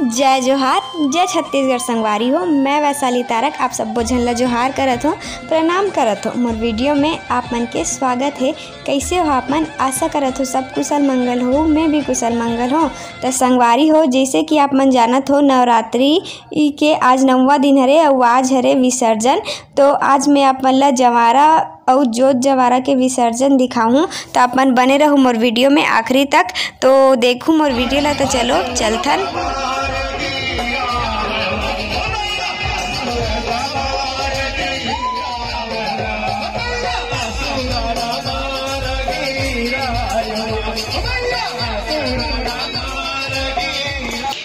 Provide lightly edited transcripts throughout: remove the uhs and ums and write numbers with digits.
जय जोहार, जय छत्तीसगढ़ संगवारी हो। मैं वैशाली तारक आप सब बोझन ला जोहार करत हो, प्रणाम करत हो। मोर वीडियो में आप मन के स्वागत है। कैसे हो आप मन? आशा करत हो सब कुशल मंगल हो। मैं भी कुशल मंगल हो। तो संगवारी हो, जैसे कि आप मन जानत हो नवरात्रि के आज 9वां दिन हरे और आज हरे विसर्जन। तो आज मैं आप मन ला जवारा और जोत जवारा के विसर्जन दिखाऊँ, तो आप मन बने रहो मोर वीडियो में आखिरी तक। तो देखूँ मोर वीडियो ला, तो चलो चलथन।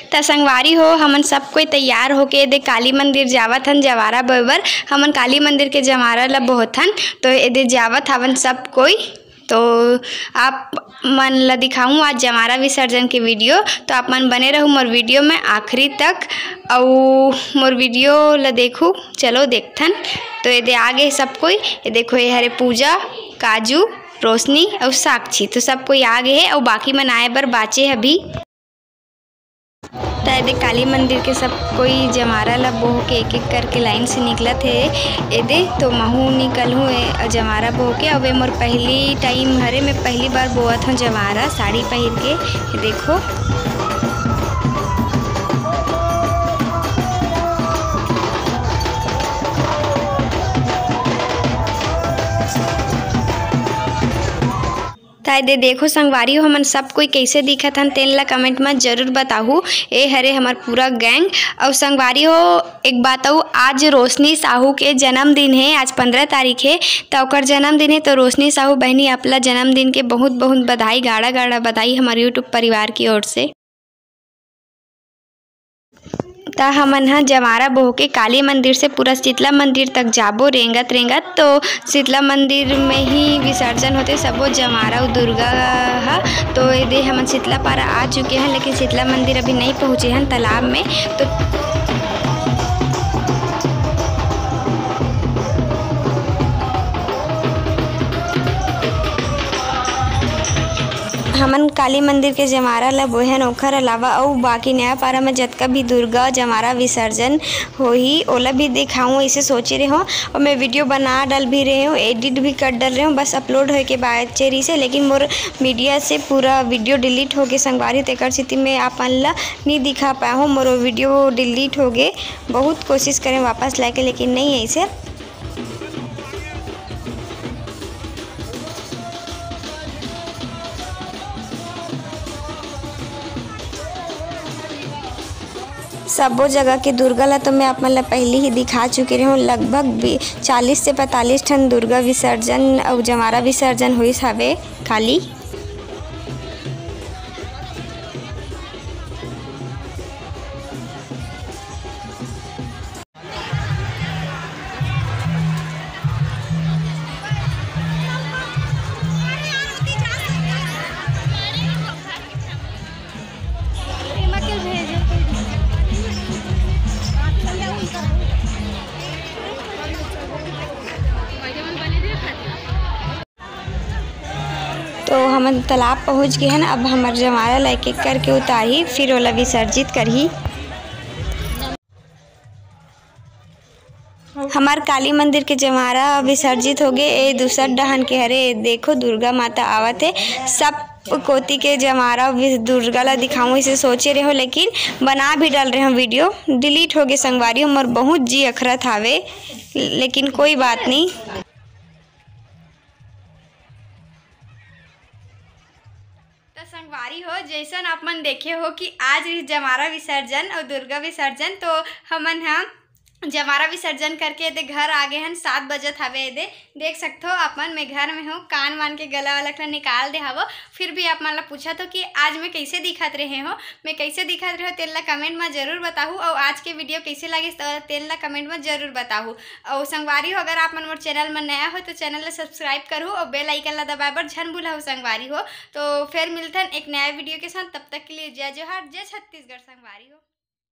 त संगवारी हो, हमन सब कोई तैयार होके एदे काली मंदिर जावत हन जवारा बरोबर। हमन काली मंदिर के जवारा ला बोहथन, तो एदे जावत हवन सब कोई। तो आप मन ला दिखाऊँ आज जवारा विसर्जन के वीडियो, तो आप मन बने रहो मोर वीडियो में आखिरी तक और मोर वीडियो ला देखूँ। चलो देखथन। तो एदे आगे सब कोई, ये देखो ये हरे पूजा, काजू, रोशनी और साक्षी, तो सब कोई आगे है और बाकी मन आए बर बाचे अभी। तो एदे काली मंदिर के सब कोई जमारा ला बोह के एक एक करके लाइन से निकलत है एदे। तो महू निकल हूँ जमारा बोह के। अब मोर पहली टाइम हरे, मैं पहली बार बोअत हूँ जमारा साड़ी पहन के। देखो दे देखो संगवारी हो, हमन सब कोई कैसे दिखत हन तेन ला कमेंट में जरूर बताहू। ए हरे हमार पूरा गैंग। और संगवारी हो एक बात आऊ, आज रोशनी साहू के जन्मदिन है। आज 15 तारीख है, तो ओकर जन्मदिन है। तो रोशनी साहू बहनी आपला जन्मदिन के बहुत बहुत बधाई, गाड़ा गाड़ा बधाई हमारे यूट्यूब परिवार की ओर से। ता हमन हा जवारा बोह के काली मंदिर से पूरा शीतला मंदिर तक जाबो रेंगत रेंगत। तो शीतला मंदिर में ही विसर्जन होते सबो जवारा और दुर्गा हा। तो ये हमन शीतला पारा आ चुके हैं, लेकिन शीतला मंदिर अभी नहीं पहुँचे हैं तालाब में। तो हमन काली मंदिर के जमारा ला बोहन, ओखर अलावा और बाकी नया पारा में जतका भी दुर्गा जमारा विसर्जन होही ओला भी दिखाऊँ ऐसे सोचे रहे हो। और मैं वीडियो बना डाल भी रही हूँ, एडिट भी कर डाल रही हूँ, बस अपलोड होए के बाद चेरी से। लेकिन मोर मीडिया से पूरा वीडियो डिलीट हो गए संगवारी, तेकर स्थिति में आप मन ला नहीं दिखा पाया हूँ। मोर वीडियो डिलीट हो गए, बहुत कोशिश करें वापस लाके, लेकिन नहीं ऐसे। सबो जगह के दुर्गा ला तो मैं आप मन ला पहले ही दिखा चुकी हूँ। लगभग 40 से 45 ठन दुर्गा विसर्जन और जमारा विसर्जन हुई हवे खाली। तो हम तालाब पहुँच गए हैं। अब हमार जमारा ला एक एक करके उतारी, फिर ओला विसर्जित करही। हमार काली मंदिर के जमारा विसर्जित हो गए। ए दूसर डहन के हरे देखो दुर्गा माता आवत है। सब कोती के जमारा दुर्गा ला दिखाऊँ इसे सोचे रहे हो, लेकिन बना भी डाल रहे हो वीडियो, डिलीट हो गए संगवारी। मोर बहुत जी अखरत हावे, लेकिन कोई बात नहीं। तो संगवारी हो, जैसन आप मन देखे हो कि आज जमारा विसर्जन और दुर्गा विसर्जन, तो हमन हम जमारा विसर्जन करके दे घर आ गए हैं। 7 बजत हवे दे देख सकते हो आप मन। मैं घर में हूँ, कान वान के गला वाला ला निकाल दे हवो। फिर भी आप मन ला पूछा तो कि आज मैं कैसे दिखत रहे हो, मैं कैसे दिखत रहे हो तेल ला कमेंट में जरूर बताहूँ। और आज के वीडियो कैसे लगे तो तेल ला कमेंट में जरूर बताहूँ। और संगवारी हो, अगर आप मन मोर चैनल में नया हो तो चैनल ला सब्सक्राइब करूँ और बेल आइकन ला दबाए बर झन भूलहु संगवारी हो। तो फिर मिलते हैं एक नया वीडियो के साथ, तब तक के लिए जय जोहार, जय छत्तीसगढ़ संगवारी हो।